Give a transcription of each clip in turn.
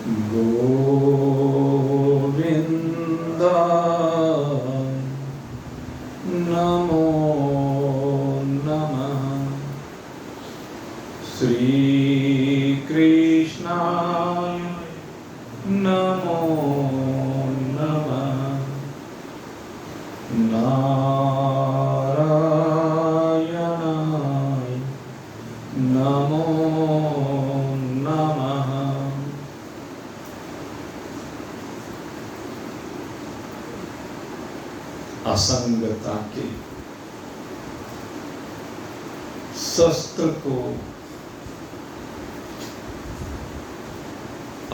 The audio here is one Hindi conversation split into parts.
गोविंद नमो नमः। श्री कृष्ण नमो नमः। नारायणाय नमो नमः। असंगता के शस्त्र को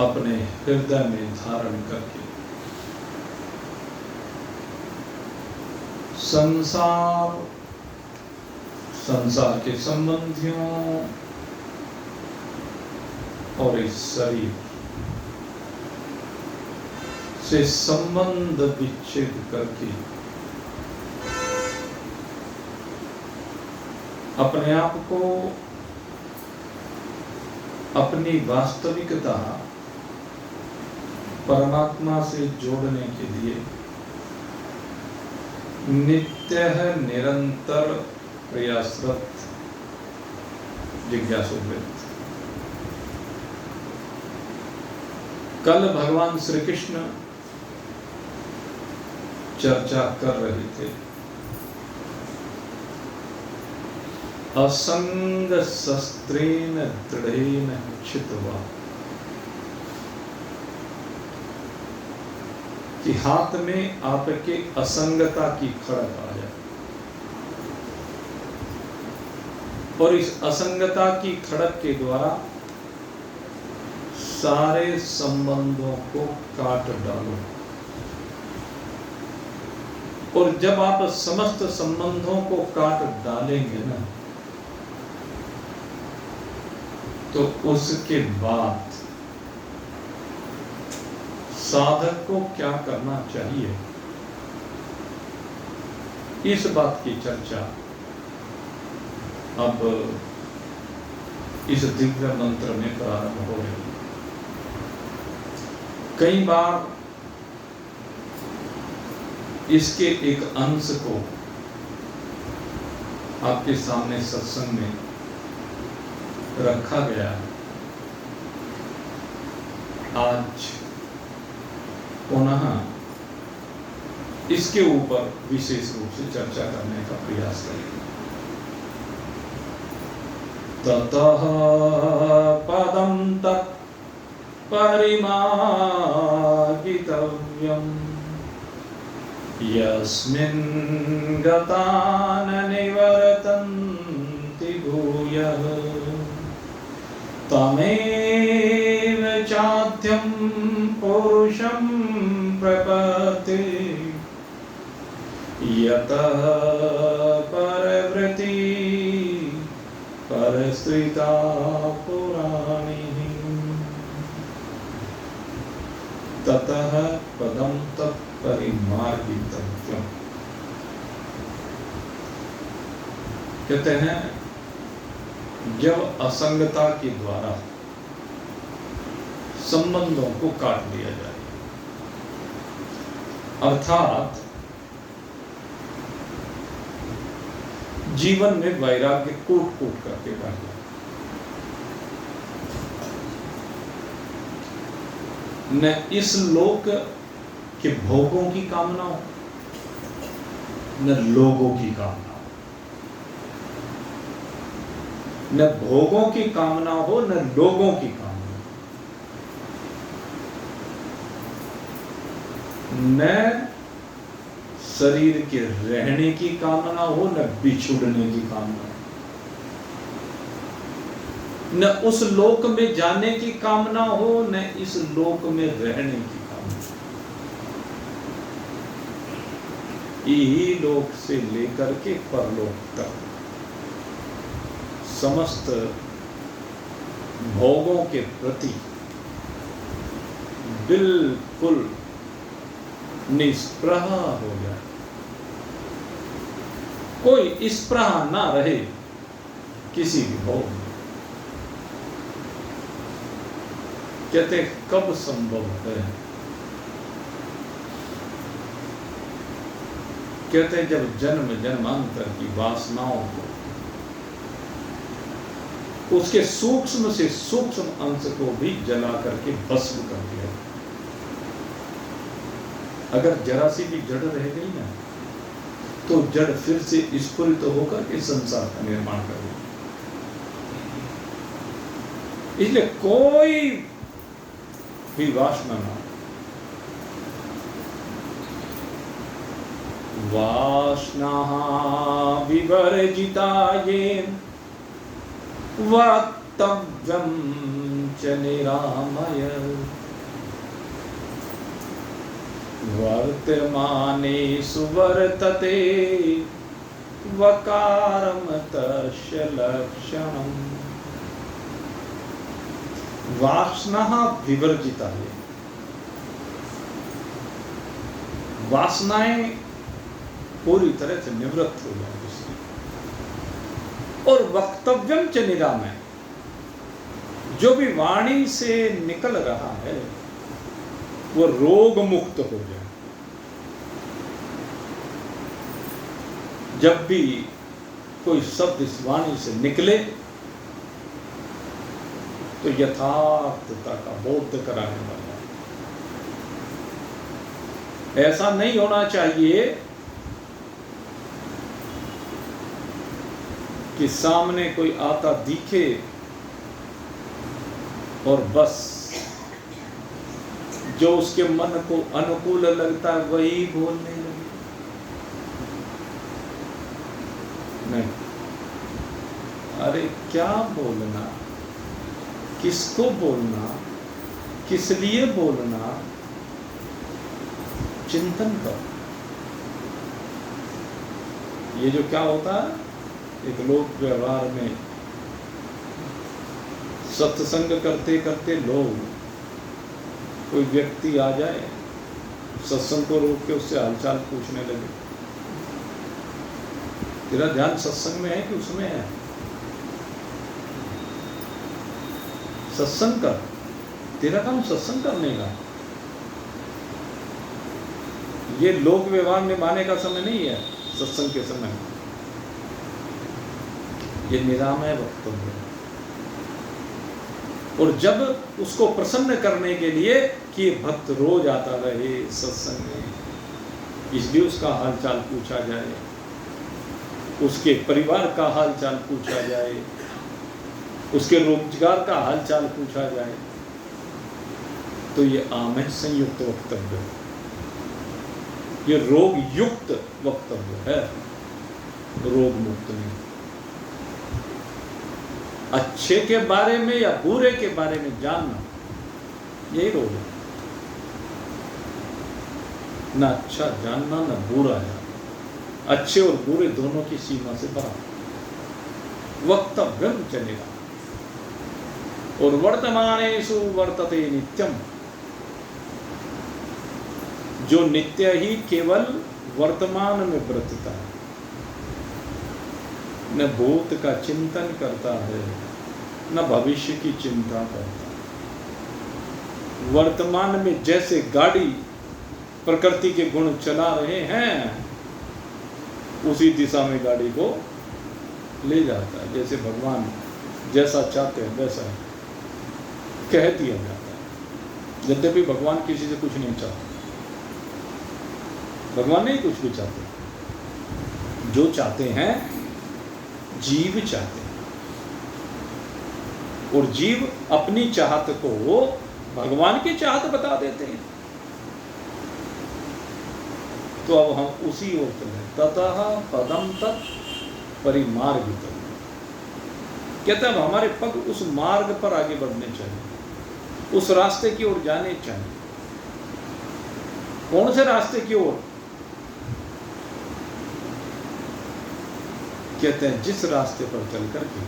अपने हृदय में धारण करके संसार के संबंधियों और इस शरीर से संबंध विच्छेद करके अपने आप को अपनी वास्तविकता परमात्मा से जोड़ने के लिए नित्य निरंतर प्रयासरत जिज्ञासुवृत्त। कल भगवान श्री कृष्ण चर्चा कर रहे थे असंग शस्त्रेण दृढ़ेन छित्त्वा, कि हाथ में आपके असंगता की खड़क आ जाए और इस असंगता की खड़क के द्वारा सारे संबंधों को काट डालो। और जब आप समस्त संबंधों को काट डालेंगे ना, तो उसके बाद साधक को क्या करना चाहिए, इस बात की चर्चा अब इस दिव्य मंत्र में प्रारंभ हो रही है। कई बार इसके एक अंश को आपके सामने सत्संग में रखा गया है। आज पुनः इसके ऊपर विशेष रूप से चर्चा करने का प्रयास करेंगे। ततः पदं तत् परिमार्गितव्यम् यस्मिन् गता न निवर्तन्ति भूयः तमेव चाद्यं पुरुषं प्रपत्ति यतः परवृत्ति परस्त्रिता पुराणी। ततः पदं तत् परिमार्गितव्यम्, कहते हैं जब असंगता के द्वारा संबंधों को काट दिया जाए, अर्थात जीवन में वैराग्य कूट कूट करके बढ़ जाए। न इस लोक के भोगों की कामना हो, न लोगों की कामना हो, न भोगों की कामना हो, न लोगों की कामना, न शरीर के रहने की कामना हो, न बिछुड़ने की कामना, न उस लोक में जाने की कामना हो, न इस लोक में रहने की कामना। यही लोक से लेकर के परलोक तक समस्त भोगों के प्रति बिल्कुल निष्प्रह हो जाए, कोई स्प्रह ना रहे किसी भी भोग में। कहते कब संभव है? कहते जब जन्म जन्मांतर की वासनाओं को, उसके सूक्ष्म से सूक्ष्म अंश को भी जला करके भस्म कर दिया। अगर जरा सी भी जड़ रह गई ना, तो जड़ फिर से स्फुरित होकर के संसार का निर्माण कर देगी। इसलिए कोई भी वासना ना, वासना विवर्जिता येन वक्तव्यं च निरामय वर्तमानेषु वर्तते वकारं तस्य लक्षणम्। वासना विवर्जिता है, वासनाएं पूरी तरह से निवृत्त हो जाए। और वक्तव्यम च निरामय, जो भी वाणी से निकल रहा है वो रोग मुक्त हो जाए। जब भी कोई शब्द इस वाणी से निकले तो यथार्थता का बोध कराने वाला है। ऐसा नहीं होना चाहिए कि सामने कोई आता दिखे और बस जो उसके मन को अनुकूल लगता है वही बोलने लगे। नहीं, अरे क्या बोलना, किसको बोलना, किस लिए बोलना, चिंतन करो। ये जो क्या होता है, एक लोक व्यवहार में सत्संग करते करते लोग, कोई व्यक्ति आ जाए, सत्संग को रोक के उससे हालचाल पूछने लगे। तेरा ध्यान सत्संग में है कि उसमें है? सत्संग कर, तेरा काम सत्संग करने का। ये लोक व्यवहार निभाने का समय नहीं है सत्संग के समय। ये निरामय वक्तव्य है। और जब उसको प्रसन्न करने के लिए कि भक्त रोज आता रहे सत्संग में, इसलिए उसका हालचाल पूछा जाए, उसके परिवार का हालचाल पूछा जाए, उसके रोजगार का हालचाल पूछा जाए, तो ये आमय संयुक्त वक्तव्य है। ये रोग युक्त वक्तव्य है, रोग मुक्त नहीं। अच्छे के बारे में या बुरे के बारे में जानना, यही रोग है। ना अच्छा जानना ना बुरा जानना, अच्छे और बुरे दोनों की सीमा से बराबर। वक्तव्यम चलेगा। और वर्तमानेषु वर्तते नित्यम, जो नित्य ही केवल वर्तमान में वर्तता है, न भूत का चिंतन करता है न भविष्य की चिंता करता है। वर्तमान में जैसे गाड़ी प्रकृति के गुण चला रहे हैं, उसी दिशा में गाड़ी को ले जाता है। जैसे भगवान जैसा चाहते हैं वैसा कह दिया जाता है। यद्यपि भगवान किसी से कुछ नहीं चाहते, भगवान नहीं कुछ भी चाहते। जो चाहते हैं जीव चाहते हैं, और जीव अपनी चाहत को भगवान की चाहत बता देते हैं। तो अब हम उसी ओर चलें। ततः पदम तत् परिमार्गितम्, कहते हैं हमारे पग उस मार्ग पर आगे बढ़ने चाहिए, उस रास्ते की ओर जाने चाहिए। कौन से रास्ते की ओर? कहते हैं जिस रास्ते पर चल करके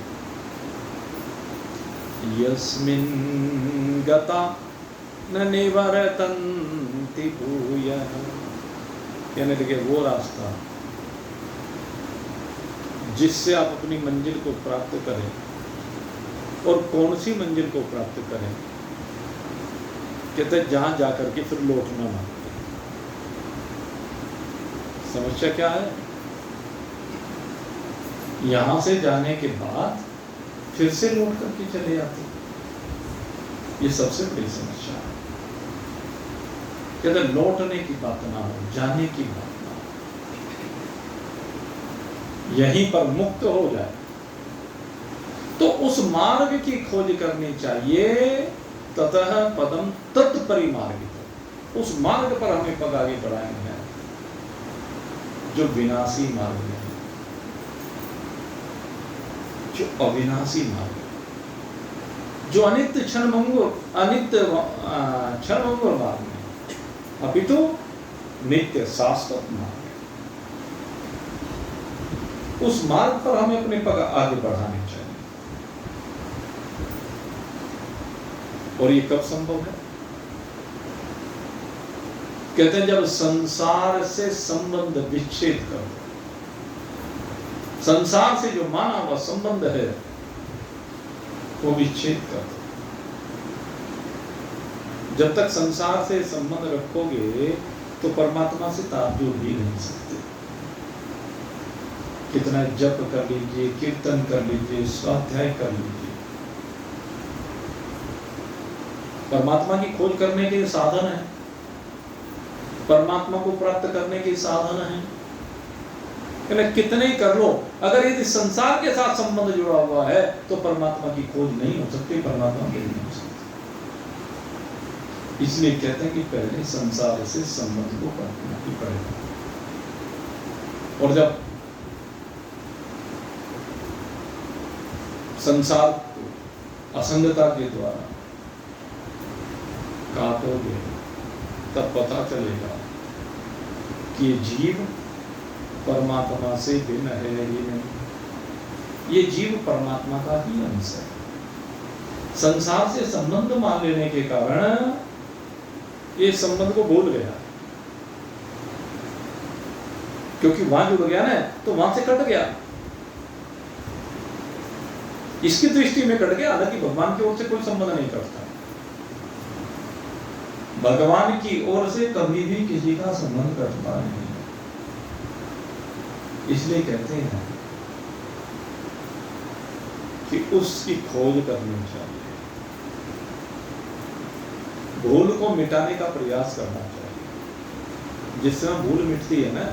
यस्मिन् गता न निवर्तन्ति भूयः, कहने लगे वो रास्ता जिससे आप अपनी मंजिल को प्राप्त करें। और कौन सी मंजिल को प्राप्त करें? कहते जहां जाकर के फिर लौटना ना। समस्या क्या है? यहां से जाने के बाद फिर से लौट करके चले आते, ये सबसे बड़ी समस्या है। कहते लौटने की बात ना हो, जाने की बात ना हो, यहीं पर मुक्त हो जाए तो उस मार्ग की खोज करनी चाहिए। ततः पदम तत्परिमार्गित, उस मार्ग पर हमें पग आगे बढ़ाएंगे हैं जो विनाशी मार्ग है, जो अविनाशी मार्ग है, जो अनित्य क्षणभंगुर मार्ग है, अपितु नित्य शाश्वत मार्ग है। उस मार्ग पर हमें अपने पग आगे बढ़ाने चाहिए। और ये कब संभव है? कहते हैं जब संसार से संबंध विच्छेद कर दो। संसार से जो माना हुआ संबंध है वो विच्छेद कर दो। जब तक संसार से संबंध रखोगे तो परमात्मा से ताप जोड़ भी नहीं सकते। कितना जप कर लीजिए, कीर्तन कर लीजिए, स्वाध्याय कर लीजिए, परमात्मा की खोज करने के साधन है, परमात्मा को प्राप्त करने के साधन है। कितने ही कर लो, अगर यदि संसार के साथ संबंध जुड़ा हुआ है तो परमात्मा की खोज नहीं हो सकती, परमात्मा मिल नहीं हो सकती। इसलिए कहते हैं कि पहले संसार से संबंध को काटना ही पड़ेगा। और जब संसार को असंगता के द्वारा काटोगे तब पता चलेगा कि ये जीव परमात्मा से भिन्न है ही नहीं, ये जीव परमात्मा का ही अंश है। संसार से संबंध मान लेने के कारण ये संबंध को भूल गया, क्योंकि वहां जुड़ गया ना तो वहां से कट गया, इसकी दृष्टि में कट गया। हालांकि भगवान की ओर से कोई संबंध नहीं करता, भगवान की ओर से कभी भी किसी का संबंध करता नहीं। इसलिए कहते हैं कि उसकी खोज करनी चाहिए, भूल को मिटाने का प्रयास करना चाहिए। जिस समय भूल मिटती है ना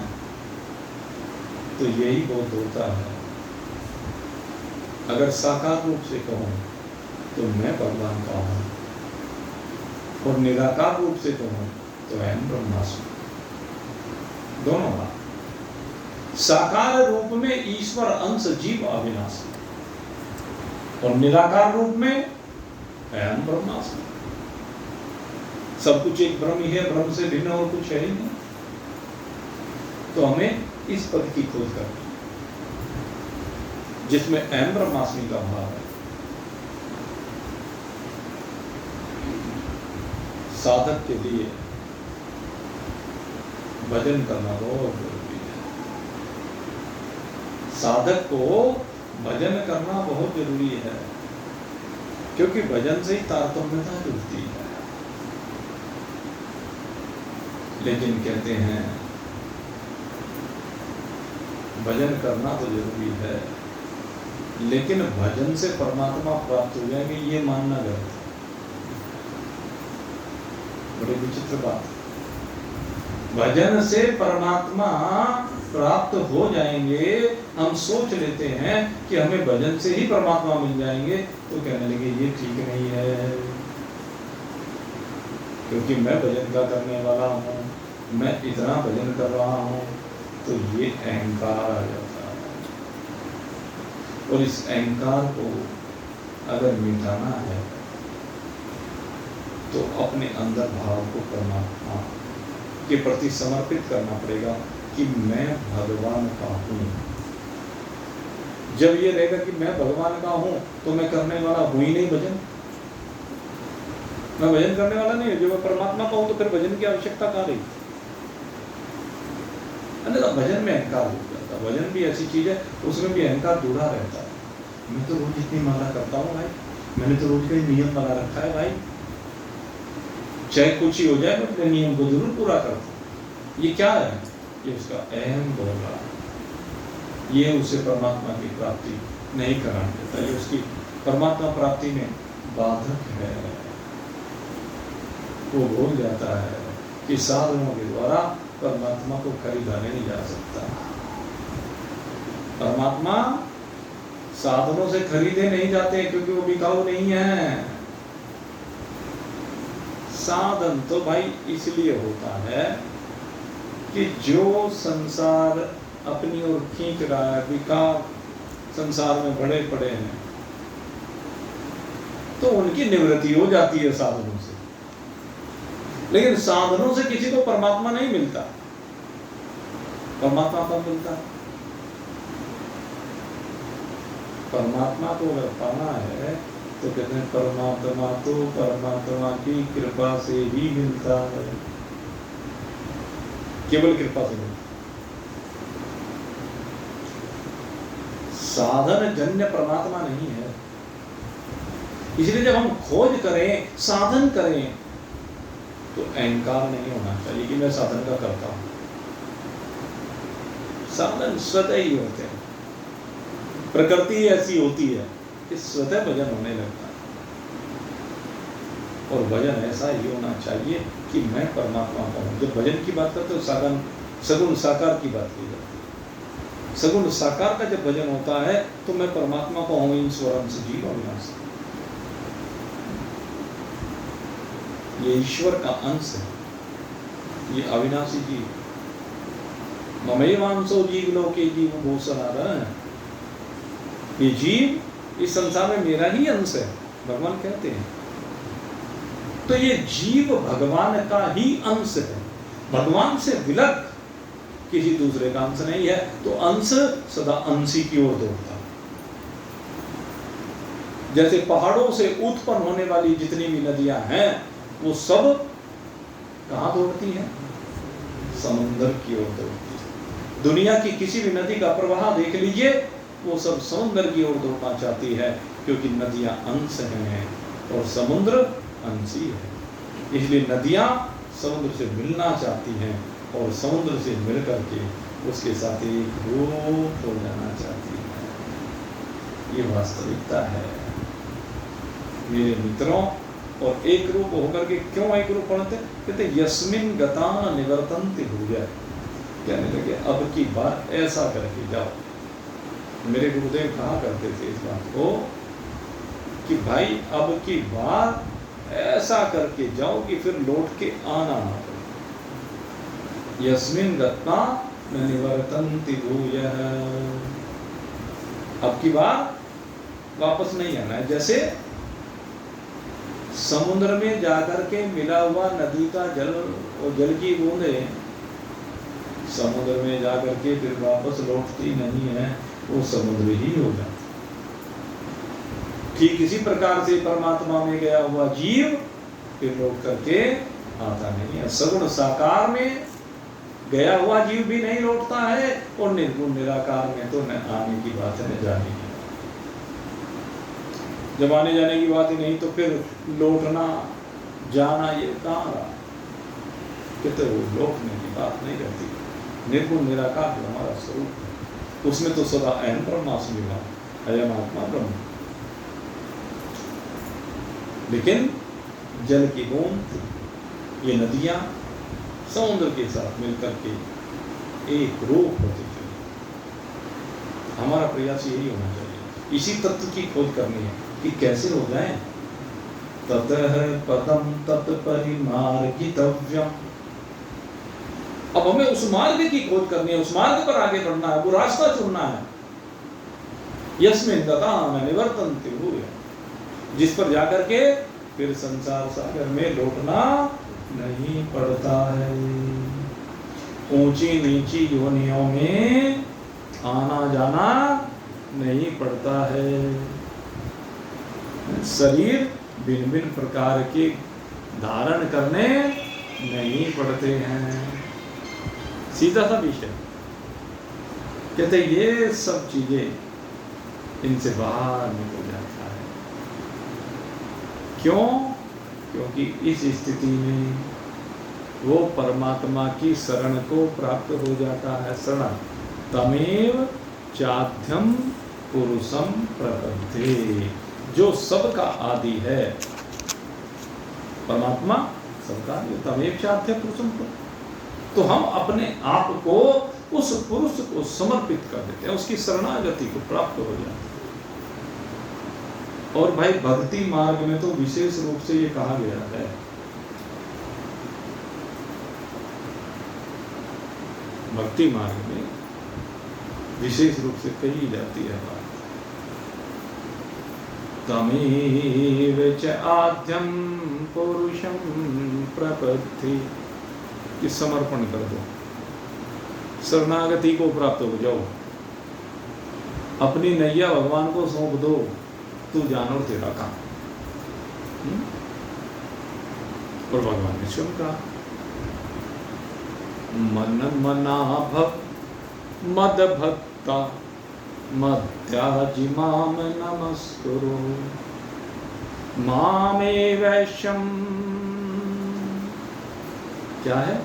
तो यही बहुत होता है। अगर साकार रूप से कहूं तो मैं भगवान का हूं, और निराकार रूप से कहूं तो अहम ब्रह्मास्मि, दोनों बात। साकार रूप में ईश्वर अंश जीव अविनाशी, और निराकार रूप में अहम ब्रह्मास्मि। सब कुछ एक ब्रह्म ही है, ब्रह्म से भिन्न और कुछ है ही नहीं। तो हमें इस पद की खोज करनी जिसमें अहम ब्रह्मास्मि का भाव है। साधक के लिए भजन करना बहुत जरूरी है। साधक को भजन करना बहुत जरूरी है, क्योंकि भजन से ही तारतम्यता जुड़ती है। लेकिन कहते हैं भजन करना तो जरूरी है, लेकिन भजन से परमात्मा प्राप्त हो जाएंगे ये मानना गलत है। बड़ी विचित्र बात। भजन से परमात्मा प्राप्त हो जाएंगे, हम सोच लेते हैं कि हमें भजन से ही परमात्मा मिल जाएंगे, तो कहने लगे ये ठीक नहीं है, क्योंकि मैं भजन का करने वाला हूँ, मैं इतना भजन कर रहा हूँ, तो ये अहंकार आ जाता है। और इस अहंकार को अगर मिटाना है तो अपने अंदर भाव को परमात्मा के प्रति समर्पित करना पड़ेगा कि मैं भगवान का हूँ। जब ये रहेगा कि मैं भगवान का हूँ तो मैं करने वाला हूँ ही नहीं भजन, मैं भजन करने वाला नहीं हूँ। जब मैं परमात्मा का हूँ तो फिर भजन की आवश्यकता कहाँ रही? भजन में अहंकार हो जाता है। भजन भी ऐसी चीज है, उसमें भी अहंकार जुड़ा रहता है। मैं तो रोज इतनी माला करता हूँ भाई, मैंने तो रोज का नियम बना रखा है भाई, चाहे कुछ ही हो जाए, मैं अपने नियम को जरूर पूरा करता हूँ। ये क्या है? ये उसका अहम बोल रहा है। ये उसे परमात्मा की प्राप्ति नहीं कराने देता, ये उसकी परमात्मा प्राप्ति में बाधक है। वो भूल जाता है कि साधनों के द्वारा परमात्मा को खरीदा नहीं जा सकता। परमात्मा साधनों से खरीदे नहीं जाते, क्योंकि वो बिकाऊ नहीं है। साधन तो भाई इसलिए होता है कि जो संसार अपनी ओर खींच रहा है, विकार संसार में बड़े पड़े हैं, तो उनकी निवृत्ति हो जाती है साधनों से। लेकिन साधनों से किसी को परमात्मा नहीं मिलता। परमात्मा कब मिलता है? परमात्मा को अगर पाना है तो कहते हैं परमात्मा तो परमात्मा की कृपा से ही मिलता है, केवल कृपा से मिलता। साधन जन्य परमात्मा नहीं है। इसलिए जब हम खोज करें, साधन करें, तो अहंकार नहीं होना चाहिए कि मैं साधन का करता हूं। साधन स्वतः ही होते हैं। प्रकृति ऐसी होती है कि स्वतः भजन होने लगता है। और भजन ऐसा ही होना चाहिए कि मैं परमात्मा का हूं। जब भजन की बात करते हो सगुण साकार की बात की जाती है। सगुण साकार का जब भजन होता है तो मैं परमात्मा का हूं, ईश्वरम से जीव अविनाशी। ये ईश्वर का अंश है, ये अविनाशी जीव। ममैवांसो जीव लोके जीव भूषणाधन। ये जीव इस संसार में मेरा ही अंश है, भगवान कहते हैं। तो ये जीव भगवान का ही अंश है, भगवान से विलग किसी दूसरे का अंश नहीं है। तो अंश सदा अंशी की ओर दौड़ता है। जैसे पहाड़ों से उत्पन्न होने वाली जितनी भी नदियां हैं, वो सब कहां दौड़ती हैं? समुद्र की ओर दौड़ती है। दुनिया की किसी भी नदी का प्रवाह देख लीजिए, वो सब समुद्र की ओर दौड़ना चाहती है, क्योंकि नदियां अंश हैं और समुद्र अंशी है। इसलिए नदियां समुद्र से मिलना चाहती हैं और समुद्र से मिल करके उसके साथ एक रूप हो जाना चाहती है। ये वास्तविकता है मेरे मित्रों। और एक रूप होकर के क्यों एक रूप पढ़ते? कहते यस्मिन गता निवर्तन्ति भूया। कहने लगे अब की बात ऐसा करके जाओ। मेरे गुरुदेव कहा करते थे इस बात को कि भाई अब की बात ऐसा करके जाओ कि फिर लौट के आना ना पड़े। यस्मिन गता निवर्तन्ति भूया। अब की बार वापस नहीं आना है। जैसे समुद्र में जाकर के मिला हुआ नदी का जल और जल की बूंदें समुद्र में जाकर के फिर वापस लौटती नहीं है, वो समुद्र ही हो जाता। ठीक इसी प्रकार से परमात्मा में गया हुआ जीव फिर लौट करके आता नहीं है। सगुण साकार में गया हुआ जीव भी नहीं लौटता है, और निर्गुण निराकार में तो न आने की बात है, न जाने की। जब आने जाने की बात ही नहीं तो फिर लौटना जाना ये कहाँ रहा? कहते वो लौटने की बात नहीं रहती। निर्गुण निराकार जो हमारा स्वरूप है, उसमें तो सदा अहम ब्रह्मास्मि विभाग, अयम आत्मा ब्रह्म। लेकिन जल की बूंद, ये नदियां समुद्र के साथ मिलकर के एक रूप होती है। हमारा प्रयास यही होना चाहिए, इसी तत्व की खोज करनी है कि कैसे हो जाए। ततः पदम तत्परिमार्गितव्यम्। अब हमें उस मार्ग की खोज करनी है, उस मार्ग पर आगे बढ़ना है, वो रास्ता चुनना है। यस्मिन् गता न निवर्तन्ति भूय। जिस पर जाकर के फिर संसार सागर में लौटना नहीं पड़ता है। ऊंची नीची योनियों में आना जाना नहीं पड़ता है। शरीर भिन्न भिन्न प्रकार के धारण करने नहीं पड़ते हैं। सीधा सा विषय। कहते ये सब चीजें इनसे बाहर निकल जाता है। क्यों? क्योंकि इस स्थिति में वो परमात्मा की शरण को प्राप्त हो जाता है। शरण तमेव चाध्यम पुरुषम प्रपद्ये, जो सबका आदि है। परमात्मा सबका आदि, तमेव चाध्यम पुरुषम प्रपद्ये। तो हम अपने आप को उस पुरुष को समर्पित कर देते हैं, उसकी शरणागति को प्राप्त हो जाते हैं। और भाई भक्ति मार्ग में तो विशेष रूप से ये कहा गया है, भक्ति मार्ग में विशेष रूप से कही जाती है बात, तमेव च आद्यम पुरुषम प्रपद्ये, कि समर्पण कर दो, शरणागति को प्राप्त हो जाओ, अपनी नैया भगवान को सौंप दो, तू जानो तेरा काम। और भगवान ने स्वयं कहा, मन मना भव मद भक्ता मद्याजि माम नमस्कुरु मामेवैशम। क्या है?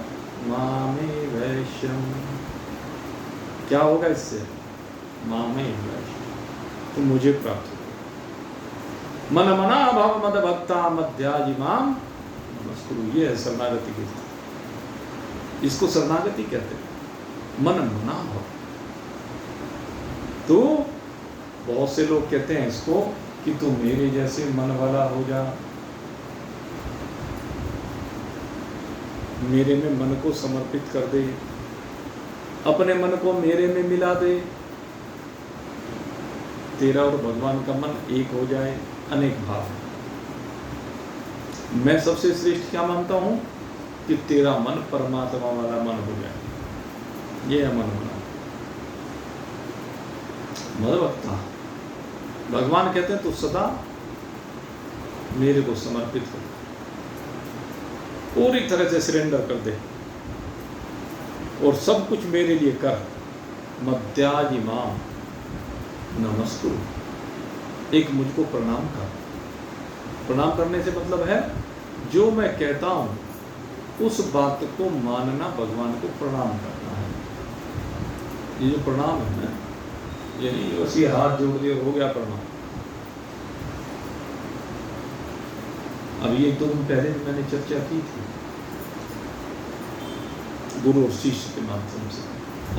मामेवैशम। क्या होगा इससे? मामेवैशम, तो मुझे प्राप्त हो। मन मना भव मद भक्ता मद्याजि माम नमस्कुरु, ये है शरणागति की स्थिति। इसको शरणागति कहते हैं, मन मना भव। तो बहुत से लोग कहते हैं इसको कि तू मेरे जैसे मन वाला हो जा, मेरे में मन को समर्पित कर दे, अपने मन को मेरे में मिला दे, तेरा और भगवान का मन एक हो जाए। अनेक भाव। मैं सबसे श्रेष्ठ क्या मानता हूं कि तेरा मन परमात्मा वाला मन हो जाए। ये है मन बना। मदभक्ता, भगवान कहते हैं तू सदा मेरे को समर्पित कर, पूरी तरह से सरेंडर कर दे और सब कुछ मेरे लिए कर। मद्याजि माम नमस्कुरु, एक मुझको प्रणाम कर। प्रणाम करने से मतलब है जो मैं कहता हूं उस बात को मानना, भगवान को प्रणाम करना है। ये जो प्रणाम है ना, ये नहीं बस ये हाथ जोड़ दिए हो गया प्रणाम। अभी एक दो दिन पहले मैंने चर्चा की थी गुरु और शिष्य के माध्यम से,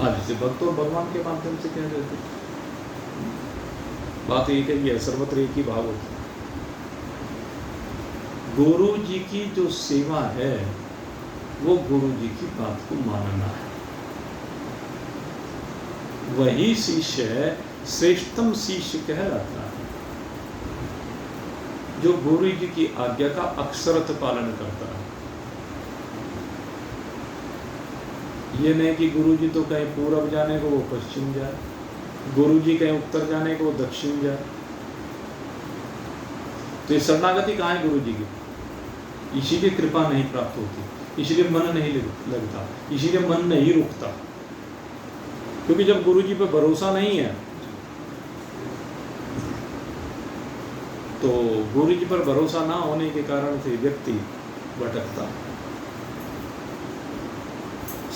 आज से भक्त और भगवान के माध्यम से कह रहे थे। बात एक है, सर्वत्र एक ही भाव होता है। गुरु जी की जो सेवा है वो गुरु जी की बात को मानना है। वही शिष्य श्रेष्ठतम शिष्य कहलाता है, जो गुरु जी की आज्ञा का अक्षरत पालन करता है। ये नहीं कि गुरु जी तो कहीं पूरब जाने को वो पश्चिम जाए, गुरु जी कहीं उत्तर जाने को वो दक्षिण जाए। तो ये शरणागति कहाँ है गुरु जी की? इसीलिए कृपा नहीं प्राप्त होती, इसीलिए मन नहीं लगता, इसीलिए मन नहीं रुकता। क्योंकि जब गुरु जी पे भरोसा नहीं है तो गुरु जी पर भरोसा ना होने के कारण से व्यक्ति भटकता।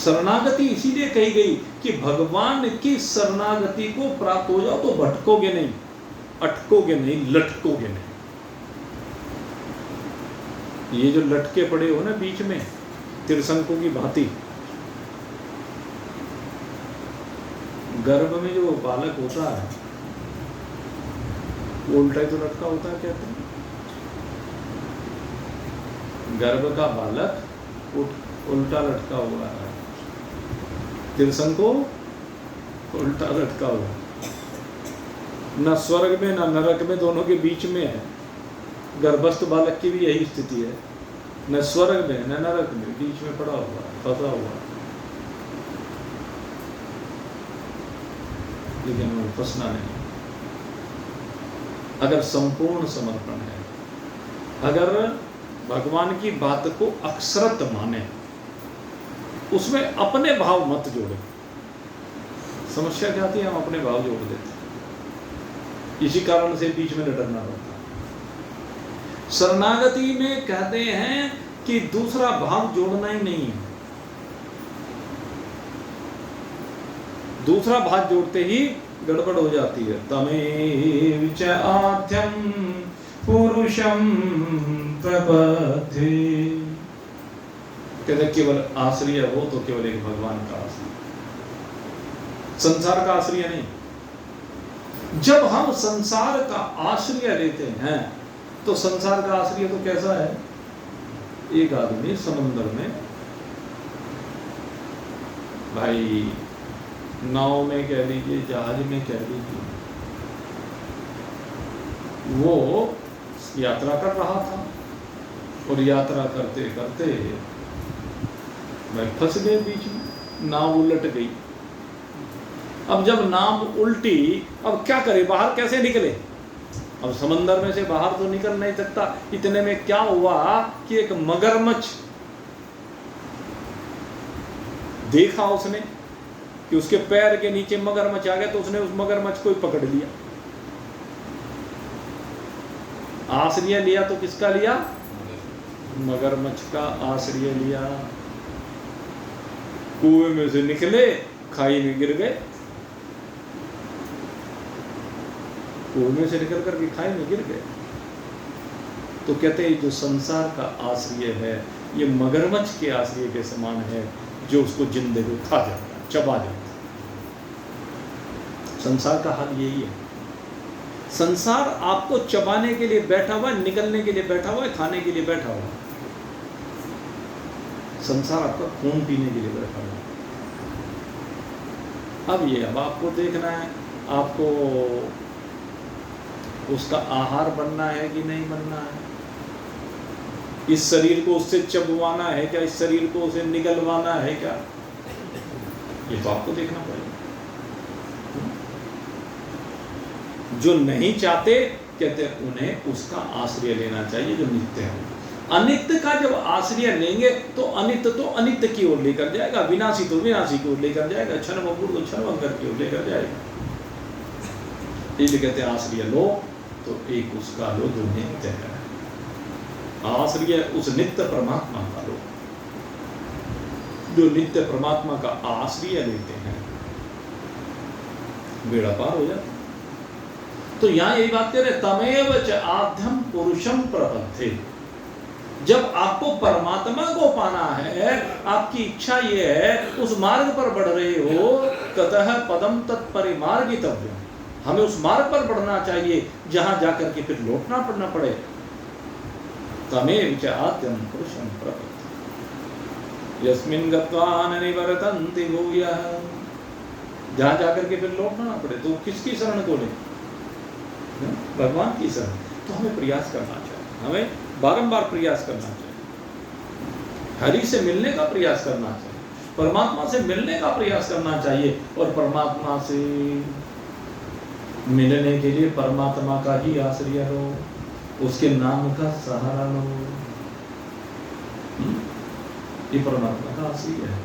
शरणागति इसीलिए कही गई कि भगवान की शरणागति को प्राप्त हो जाओ तो भटकोगे नहीं, अटकोगे नहीं, लटकोगे नहीं। ये जो लटके पड़े हो ना बीच में त्रिशंकु की भांति, गर्भ में जो बालक होता है वो उल्टा ही तो लटका होता है, कहते हैं। गर्भ का बालक उल्टा लटका हुआ है, त्रिशंकु उल्टा लटका हुआ, न स्वर्ग में न नरक में, दोनों के बीच में है। गर्भस्थ बालक की भी यही स्थिति है, न स्वर्ग में न नरक में, बीच में पड़ा हुआ, फंसा हुआ। लेकिन वो फंसना नहीं। अगर संपूर्ण समर्पण है, अगर भगवान की बात को अक्षरत माने, उसमें अपने भाव मत जोड़े। समस्या क्या आती है? हम अपने भाव जोड़ देते, इसी कारण से बीच में लटकना पड़ता। शरणागति में कहते हैं कि दूसरा भाव जोड़ना ही नहीं है। दूसरा भाव जोड़ते ही गड़बड़ हो जाती है। तमेव च आद्यं पुरुषं प्रपद्ये, कहते केवल आश्रय हो तो केवल एक भगवान का आश्रय, संसार का आश्रय नहीं। जब हम संसार का आश्रय लेते हैं तो संसार का आश्रय तो कैसा है? एक आदमी समुद्र में, भाई नाव में कह लीजिए, जहाज में कह लीजिए, वो यात्रा कर रहा था और यात्रा करते करते भाई फंस गए बीच में, नाव उलट गई। अब जब नाव उल्टी, अब क्या करे, बाहर कैसे निकले? अब समंदर में से बाहर तो निकल नहीं सकता। इतने में क्या हुआ कि एक मगरमच्छ देखा उसने कि उसके पैर के नीचे मगरमच्छ आ गया, तो उसने उस मगरमच्छ को ही पकड़ लिया। आश्रय लिया तो किसका लिया? मगरमच्छ का आश्रय लिया। कुएं में से निकले, खाई में गिर गए। कुएं में से निकल करके खाई में गिर गए। तो कहते हैं जो संसार का आश्रय है ये मगरमच्छ के आश्रय के समान है, जो उसको जिंदगी खा जाता है, चबा जाता है। संसार का हाल यही है। संसार आपको चबाने के लिए बैठा हुआ है, निकलने के लिए बैठा हुआ है, खाने के लिए बैठा हुआ है। संसार आपका खून पीने के लिए बैठा हुआ है। अब आपको देखना है, आपको उसका आहार बनना है कि नहीं बनना है। इस शरीर को उससे चबवाना है क्या, इस शरीर को उसे निगलवाना है क्या, ये तो आपको देखना पड़ेगा। जो नहीं चाहते कहते हैं उन्हें उसका आश्रय लेना चाहिए जो नित्य है। अनित्य का जब आश्रय लेंगे तो अनित्य की ओर लेकर जाएगा, विनाशी तो विनाशी की ओर लेकर जाएगा, क्षणभंगुर तो क्षणभंगर की ओर लेकर जाएगा। इसलिए कहते हैं आश्रय लो तो एक उसका लो जो नित्य है। आश्रय उस नित्य परमात्मा का लो। जो नित्य परमात्मा का आश्रय लेते हैं बेड़ा पार हो जाता। तो यहां यही बात कह रहे, तमेव च आद्यम पुरुषम प्रपद्ये। जब आपको परमात्मा को पाना है, आपकी इच्छा ये है, उस मार्ग पर बढ़ रहे हो, ततः पदम तत्परिमार्गितव्यम। हमें उस मार्ग पर बढ़ना चाहिए जहां जाकर के फिर लौटना पड़ना पड़े। तमेव च आद्यम पुरुषम प्रपद्ये यस्मिन् गत्वा न निवर्तन्ति भूयः। जहां जाकर के फिर लौटना ना पड़े तो किसकी शरण को लें? भगवान की शरण। तो हमें प्रयास करना चाहिए, हमें बारंबार प्रयास करना चाहिए, हरि से मिलने का प्रयास करना चाहिए, परमात्मा से मिलने का प्रयास करना चाहिए। और परमात्मा से मिलने के लिए परमात्मा का ही आश्रय लो, उसके नाम का सहारा लो। ये परमात्मा का आश्रय है।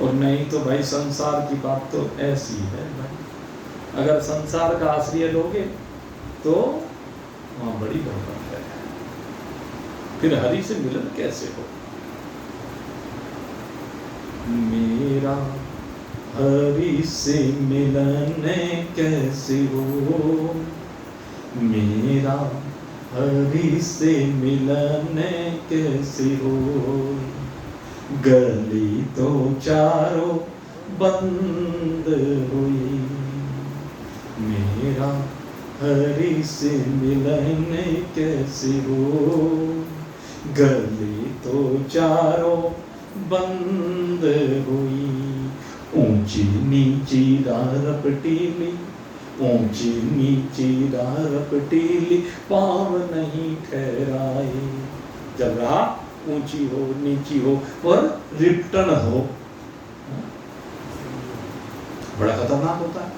और नहीं तो भाई संसार की बात तो ऐसी है भाई, अगर संसार का आश्रय लोगे तो वहां बड़ी बरकत है, फिर हरि से मिलन कैसे हो? मेरा हरि से मिलन कैसे हो, मेरा हरि से मिलन कैसे हो। गली तो चारों बंद हुई, मेरा हरि से मिलन कैसे हो। गली तो चारों बंद हुई, ऊंची नीची रपटीली, ऊंची नीची रपटीली, पाँव नहीं ठहराए। जब राह ऊंची हो, नीची हो और रिपटन हो, बड़ा खतरनाक होता है।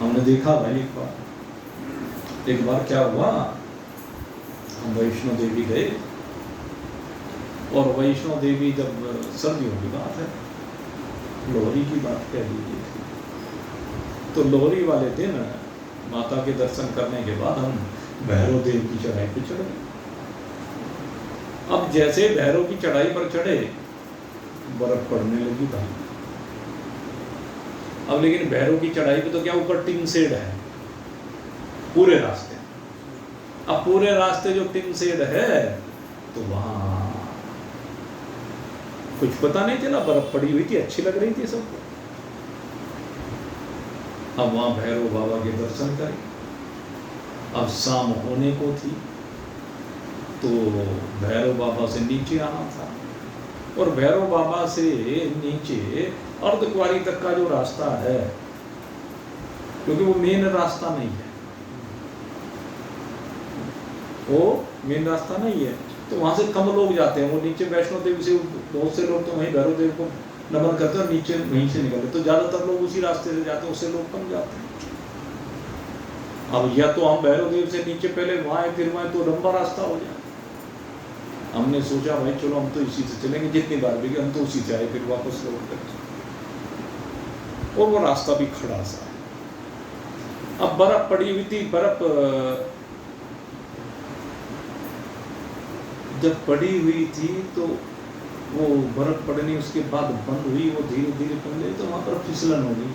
हमने देखा भाई, एक बार क्या हुआ, हम वैष्णो देवी गए, और वैष्णो देवी जब सर्दियों की बात है, लोहरी की बात कह लीजिए, तो लोहरी वाले दिन माता के दर्शन करने के बाद हम भैरव देव की चढ़ाई पे चढ़ गए। अब जैसे भैरव की चढ़ाई पर चढ़े, बर्फ पड़ने लगी भाई। अब लेकिन भैरव की चढ़ाई पे तो क्या ऊपर टिन शेड है पूरे रास्ते। अब पूरे रास्ते जो टिन शेड है, तो वहां कुछ पता नहीं चला, बर्फ पड़ी हुई थी, अच्छी लग रही थी सबको। अब वहां भैरव बाबा के दर्शन करें। अब शाम होने को थी, तो भैरव बाबा से नीचे आना था, और भैरव बाबा से नीचे अर्धकुंवारी तक का जो रास्ता है, क्योंकि वो मेन रास्ता नहीं है, वो मेन रास्ता नहीं है, तो वहां से कम लोग जाते हैं। वो नीचे वैष्णो देवी से बहुत से लोग तो वहीं भैरव देव को नमन करते हैं और नीचे वहीं से निकलते, तो ज्यादातर लोग उसी रास्ते से जाते हैं, उससे लोग कम जाते हैं। अब या तो हम भैरव देव से नीचे पहले वहां आए, फिर वहां, तो लंबा रास्ता हो जाए। हमने सोचा भाई चलो हम तो इसी से चलेंगे, जितनी बार भी हम तो उसी से आए, फिर वापस लौट कर। और वो रास्ता भी खड़ा सा है। अब बर्फ पड़ी हुई थी, बर्फ जब पड़ी हुई थी तो वो बर्फ पड़ने उसके बाद बंद हुई, वो धीरे धीरे बंद हुई, तो वहां पर फिसलन हो गई।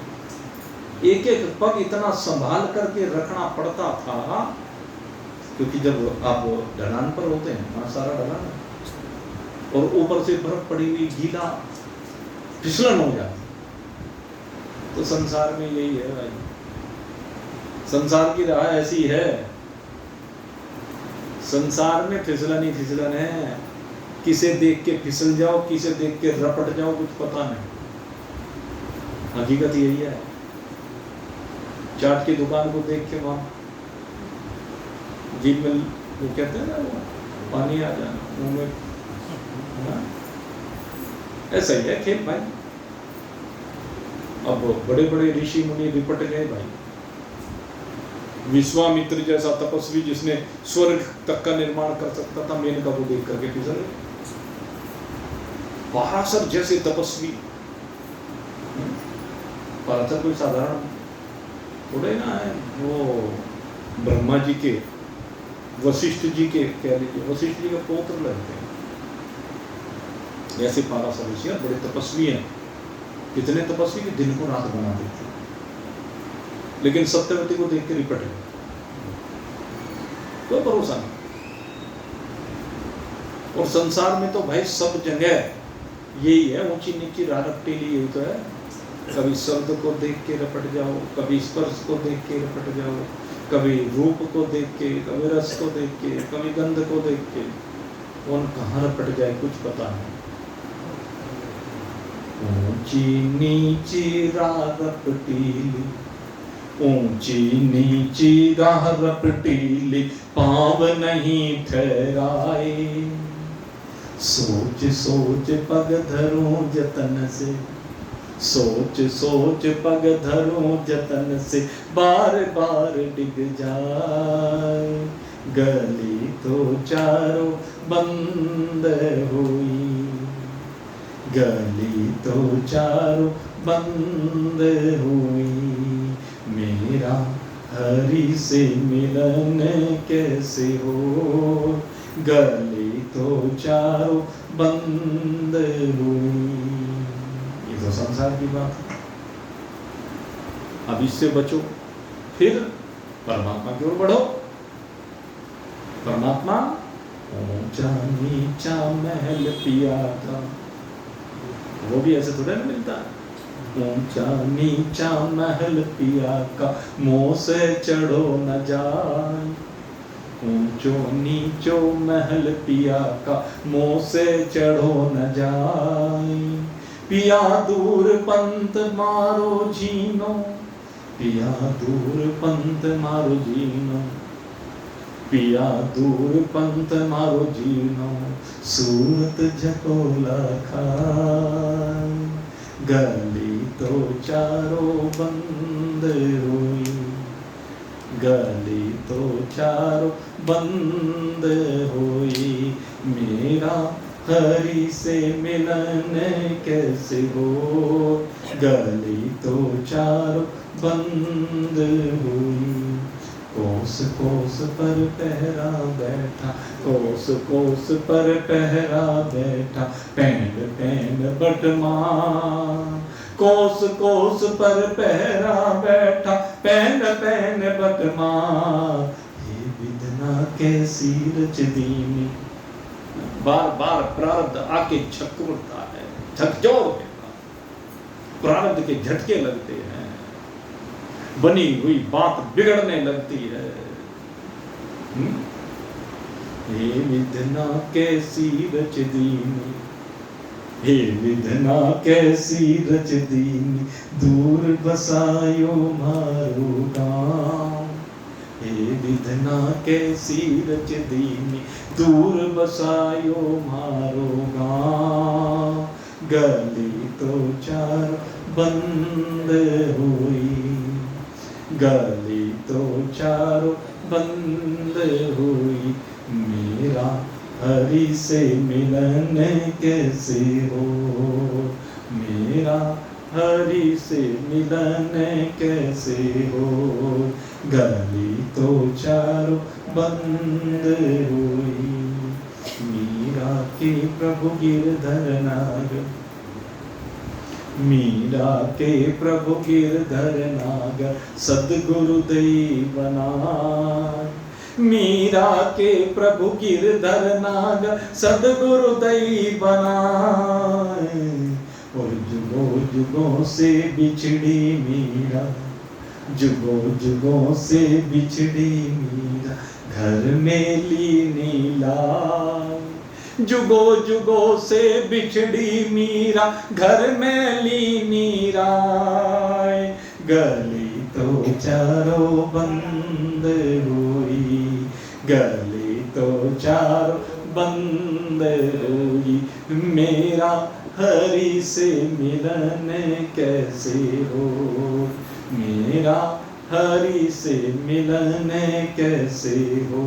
एक एक पग इतना संभाल करके रखना पड़ता था, क्योंकि जब आप ढलान पर होते हैं, वहां सारा ढलान है, और ऊपर से बर्फ पड़ी हुई, गीला, फिसलन हो जाती। तो संसार में यही है भाई, संसार की राह ऐसी है। संसार में फिसलन ही फिसलन है। किसे देख के फिसल जाओ, किसे देख के रपट जाओ, कुछ पता नहीं। हकीकत यही है। चाट की दुकान को देख के वहां जीभ में वो कहते हैं ना, वो पानी आ जाना मुंह में, ऐसा ही है खेल भाई। अब बड़े बड़े ऋषि मुनि रिपट गए भाई। विश्वामित्र जैसा तपस्वी जिसने स्वर्ग तक का निर्माण कर सकता था, मेनका को देख करके फिसल गए। पराशर जैसे तपस्वी, पराशर कोई साधारण थोड़े ना है, वो ब्रह्मा जी के, वशिष्ठ जी के, कह लीजिए वशिष्ठ जी के पौत्र लगते हैं, ऐसे पराशर ऋषि बड़े तपस्वी हैं। कितने तपस्वी के दिन को रात बना देते, लेकिन सत्यवती को देख के रिपट गए, कोई भरोसा नहीं। और संसार में तो भाई सब जगह यही है, ऊंची नीची रारपटेली यही तो है। कभी शब्द को देख के रपट जाओ, कभी स्पर्श को देख के रपट जाओ, कभी रूप को देख के, कभी रस को देख के, कभी गंध को देख के, कौन कहाँ रपट जाए कुछ पता नहीं। ऊंची नीची रारपटीली, ऊंची नीची राह रपटीली, पाँव नहीं ठहराए। सोच सोच पग धरूं जतन से, सोच सोच पग धरूं जतन से, बार बार डिग जाए। गली तो चारों बंद हुई, गली तो चारों बंद हुई, मेरा हरि से मिलन कैसे हो। गली तो चारों बंद हुई। ये तो संसार की बात है। अब इससे बचो, फिर परमात्मा की ओर बढ़ो। परमात्मा ऊंचा नीचा महल पिया था, वो भी ऐसे थोड़ा ना मिलता है। ऊंचा नीचा महल पिया का, मोह से चढ़ो न जाए। ऊंचो नीचो महल पिया का, मोह से चढ़ो न जाए। पिया दूर पंत मारो जीनो, पिया दूर पंत मारो जीनो, पिया दूर पंत मारो जीनो, सूरत झकोला खाए। गली तो चारों बंद हुई, गली तो चारों बंद हुई, मेरा हरि से मिलन कैसे हो। गली तो चारों बंद हुई, कोस कोस पर पहरा बैठा, कोस कोस पर पहरा बैठा, पैंड पैंड बटमार। कोस कोस पर पहरा बैठा, पैंड पैंड बटमार। हे विधना कैसी रच दीनी। बार बार प्रारब्ध आके झकझोरता है, झकझोर देता है, प्रारब्ध के झटके लगते हैं, बनी हुई बात बिगड़ने लगती है। हे विधना कैसी रच दीनी, हे विधना कैसी रच दीनी, दूर बसायो मारो गाँव। हे विधना कैसी रच दीनी, दूर बसायो मारो गाँव। गली तो चार बंद हुई, गली तो चारों बंद हुई, मेरा हरि से मिलन कैसे हो, मेरा हरि से मिलन कैसे हो। गली तो चारों बंद हुई, मीरा के प्रभु गिरधर नाग, मीरा के प्रभु गिरधर नाग, सद्गुरु दैवनाग। मीरा के प्रभु गिरधर नाग, सद्गुरु दैवनाग। और जुगों जुगों से बिछड़ी मीरा, जुगों जुगों से बिछड़ी मीरा, घर में लीनी लाल। जुगों जुगों से बिछड़ी मीरा, घर में लीनी राय। गली तो चारों बंद हुई, गली तो चारों बंद हुई, मेरा हरि से मिलन कैसे हो, मेरा हरि से मिलन कैसे हो।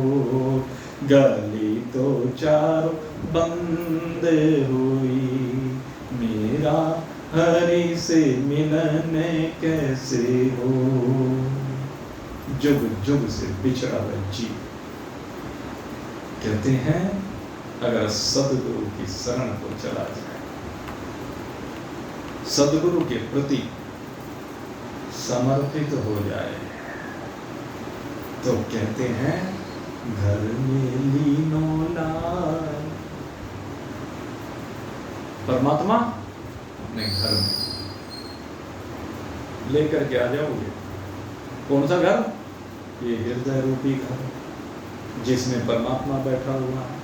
गली तो चारों बंद हुई, मेरा हरि से मिलन कैसे हो। जुग जुग से बिछड़ा हुआ जीव, कहते हैं अगर सदगुरु की शरण को चला जाए, सदगुरु के प्रति समर्पित हो जाए, तो कहते हैं घर में लीनो लाल। परमात्मा अपने घर में लेकर के आ जाओगे। कौन सा घर? ये हृदय रूपी घर, जिसमें परमात्मा बैठा हुआ है,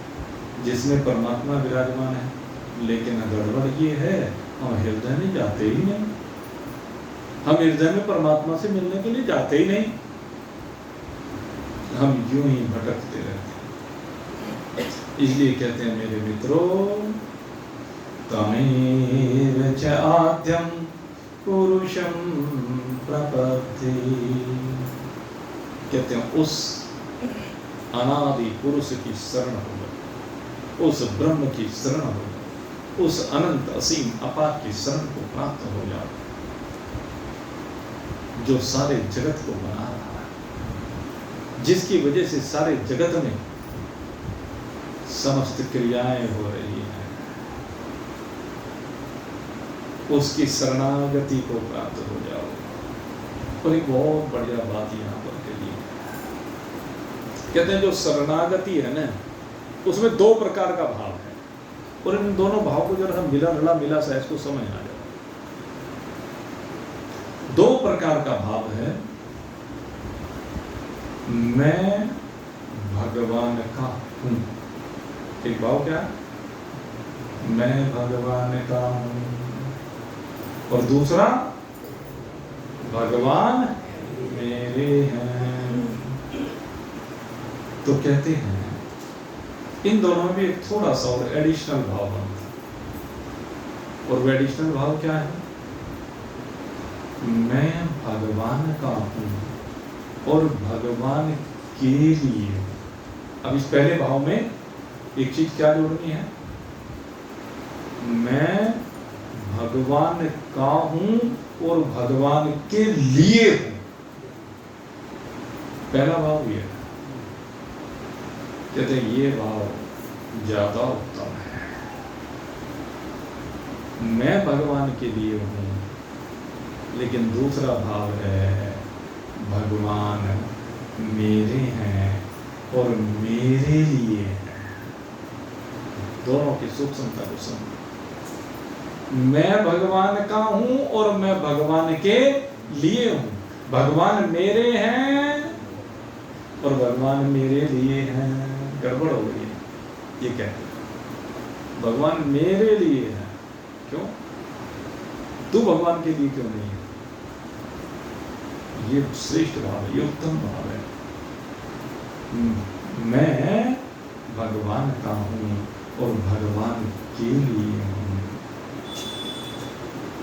जिसमें परमात्मा विराजमान है। लेकिन गड़बड़ ये है, हम हृदय में जाते ही नहीं, हम हृदय में परमात्मा से मिलने के लिए जाते ही नहीं, हम यूं ही भटकते रहते हैं। इसलिए कहते हैं मेरे मित्रों, तमेव च आद्यं पुरुषं प्रपत्ति। कहते हैं उस अनादि पुरुष की शरण हो जाओ, उस ब्रह्म की शरण हो जाओ, उस अनंत असीम अपार की शरण को प्राप्त हो जाओ, जो सारे जगत को बना रहा है, जिसकी वजह से सारे जगत में समस्त क्रियाएं हो रही हैं। उसकी शरणागति को प्राप्त हो जाओ। और एक बहुत बढ़िया बात यहाँ पर कही है, कहते हैं जो शरणागति है ना, उसमें दो प्रकार का भाव है, और इन दोनों भाव को जरा मिला रला मिला सा इसको समझ आ जाए। दो प्रकार का भाव है, मैं भगवान का हूं। एक भाव क्या? मैं भगवान का हूं। और दूसरा, भगवान मेरे हैं। तो कहते हैं इन दोनों में एक थोड़ा सा और एडिशनल भाव बनता है। और वो एडिशनल भाव क्या है? मैं भगवान का हूं और भगवान के लिए। अब इस पहले भाव में एक चीज क्या जोड़नी है? मैं भगवान का हूं और भगवान के लिए हूं। पहला भाव ये है, कहते हैं ये भाव ज्यादा उत्तम है। मैं भगवान के लिए हूं, लेकिन दूसरा भाव है भगवान मेरे हैं और मेरे लिए हैं। दोनों की सूक्ष्मता को समझो। मैं भगवान का हूं और मैं भगवान के लिए हूं। भगवान मेरे हैं और भगवान मेरे लिए हैं। गड़बड़ हो गई है, ये कहते हैं भगवान मेरे लिए है। क्यों? तू भगवान के लिए क्यों नहीं है? ये श्रेष्ठ भाव है, ये उत्तम भाव है। मैं भगवान का हूं और भगवान के लिए हूं।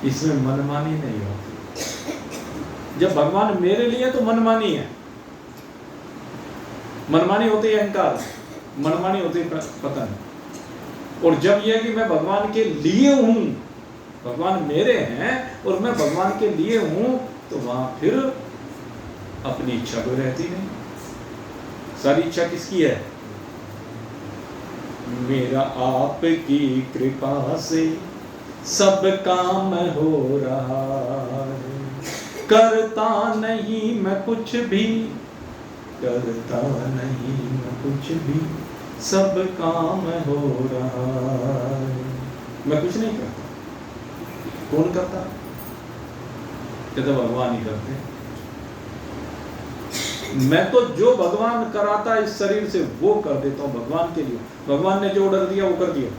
इसमें मनमानी नहीं होती। जब भगवान मेरे लिए तो मनमानी है, मनमानी होती है अहंकार, मनमानी होती है पतन। और जब यह कि मैं भगवान के लिए हूं, भगवान मेरे हैं और मैं भगवान के लिए हूं, तो वहां फिर अपनी इच्छा कोई रहती नहीं। सारी इच्छा किसकी है? मेरा आपकी कृपा से सब काम हो रहा है, करता नहीं मैं कुछ भी, करता नहीं मैं कुछ भी, सब काम हो रहा है। मैं कुछ नहीं करता। कौन करता? कहते भगवान ही करते। मैं तो जो भगवान कराता इस शरीर से वो कर देता हूं भगवान के लिए। भगवान ने जो ऑर्डर दिया वो कर दिया,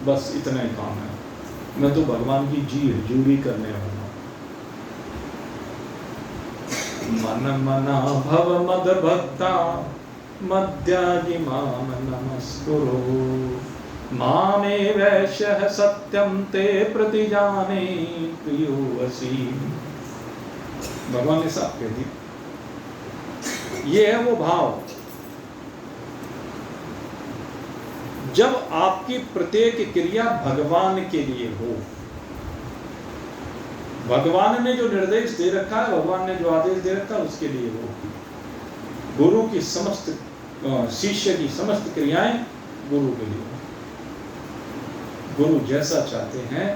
बस इतना ही काम है। मैं तो भगवान की जूरी करने वाला। मन मना भव मद भक्ता मद्याजि माम नमस्कुरु, मामे वैश्य सत्यम ते प्रतिजाने प्रियो वसी। भगवान ने साफ कह दी। ये है वो भाव। जब आपकी प्रत्येक क्रिया भगवान के लिए हो, भगवान ने जो निर्देश दे रखा है, भगवान ने जो आदेश दे रखा है उसके लिए हो। गुरु की समस्त शिष्य की समस्त क्रियाएं गुरु के लिए हो। गुरु जैसा चाहते हैं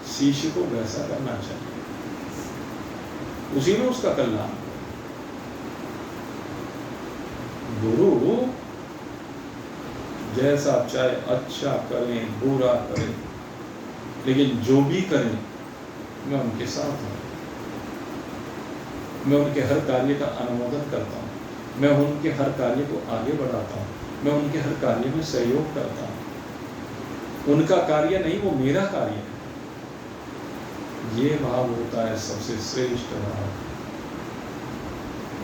शिष्य को वैसा करना चाहिए, उसी में उसका कल्याण। गुरु जैसा चाहे अच्छा करें बुरा करें, लेकिन जो भी करें मैं उनके साथ हूं। मैं उनके हर कार्य का अनुमोदन करता हूं, मैं उनके हर कार्य को आगे बढ़ाता हूं, मैं उनके हर कार्य में सहयोग करता हूं। उनका कार्य नहीं, वो मेरा कार्य है। ये भाव होता है सबसे श्रेष्ठ भाव।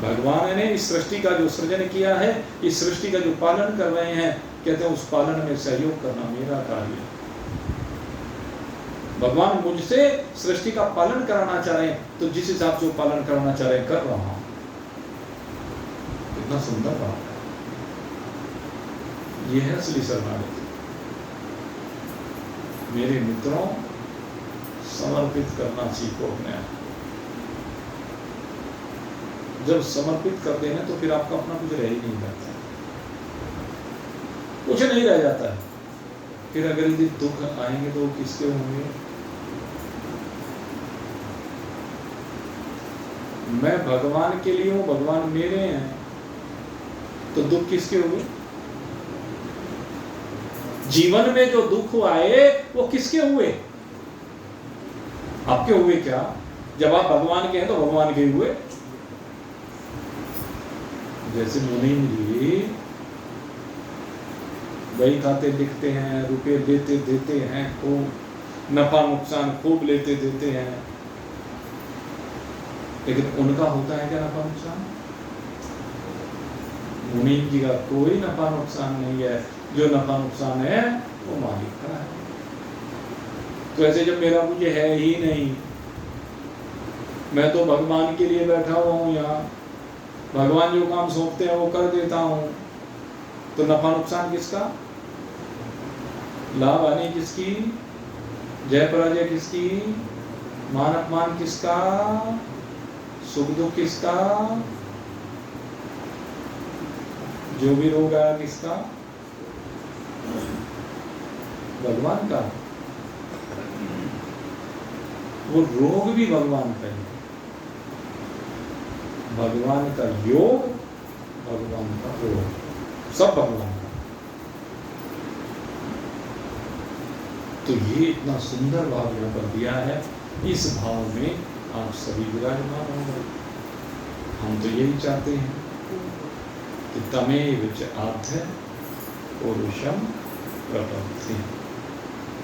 भगवान ने इस सृष्टि का जो सृजन किया है, इस सृष्टि का जो पालन कर रहे हैं, कहते हैं उस पालन में सहयोग करना मेरा कार्य है। भगवान मुझसे सृष्टि का पालन कराना चाह रहे हैं, तो जिस हिसाब से वो पालन कराना चाह रहे हैं कर रहा हूं। कितना सुंदर बात है। यह है असली शरणागति। मेरे मित्रों, समर्पित करना सीखो अपने आप। जब समर्पित करते हैं तो फिर आपका अपना कुछ रह ही नहीं जाता, कुछ नहीं रह जाता है। फिर अगर यदि दुख आएंगे तो किसके होंगे? मैं भगवान के लिए हूं, भगवान मेरे हैं, तो दुख किसके हुए? जीवन में जो दुख आए वो किसके हुए? आपके हुए क्या? जब आप भगवान के हैं तो भगवान के हुए। जैसे मुनीम जी बही खाते लिखते हैं, रुपए देते देते हैं, खूब नफा नुकसान खूब लेते देते हैं, लेकिन उनका होता है क्या नफा नुकसान? मुनीम जी का कोई नफा नुकसान नहीं है। जो नफा नुकसान है वो मालिक का है। तो ऐसे जब मेरा मुझे है ही नहीं, मैं तो भगवान के लिए बैठा हुआ हूं यहाँ, भगवान जो काम सौंपते हैं वो कर देता हूं, तो नफा नुकसान किसका? लाभ हानि किसकी? जय पराजय किसकी? मान अपमान किसका? सुख दुख किसका? जो भी रोग आया किसका? भगवान का। वो रोग भी भगवान का ही, भगवान का योग, भगवान का रोग, सब भगवान का। तो ये इतना सुंदर भाव यहाँ पर दिया है। इस भाव में आप सभी विराजमान होंगे। हम तो यही चाहते हैं कि तमेव च आद्य पुरुषम प्रपत्ति,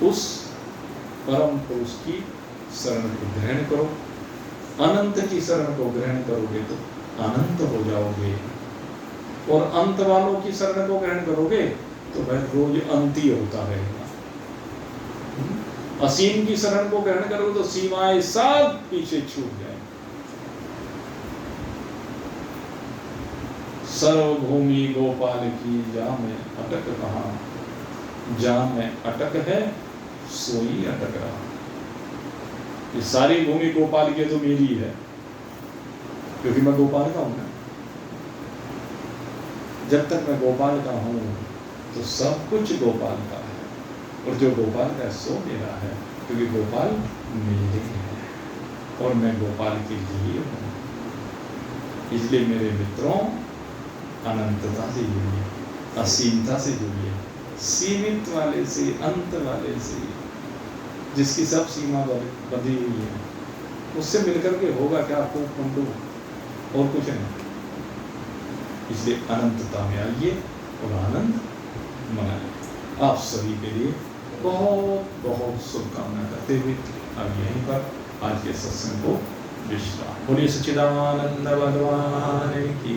उस परम पुरुष की शरण को ग्रहण करो। अनंत की शरण को ग्रहण करोगे तो अनंत हो जाओगे, और अंत वालों की शरण को ग्रहण करोगे तो वह रोज अंत ही होता रहेगा। असीम की शरण को ग्रहण करोगे तो सीमाएं सब पीछे छूट जाए। सर्वभूमि गोपाल की जा में अटक कहा, जा में अटक है सोई अटक रहा। ये सारी भूमि गोपाल की तो मेरी है, क्योंकि मैं गोपाल का हूं ना। जब तक मैं गोपाल का हूं तो सब कुछ गोपाल का है, और जो गोपाल का सो मेरा है, क्योंकि गोपाल मेरे हैं और मैं गोपाल के लिए हूं। इसलिए मेरे मित्रों, अनंतता से जुड़िए, असीमता से जुड़िए, सीमित वाले से, अंत वाले से, जिसकी सब सीमा बंधी हुई है, उससे मिलकर के होगा क्या? आपको कुंडू और कुछ नहीं। इसलिए अनंतता में आइए और आनंद मनाइए। आप सभी के लिए बहुत बहुत शुभकामना करते हुए अब यहीं पर आज के सत्संग को विश्राम। बोलिए सच्चिदानंद भगवान की।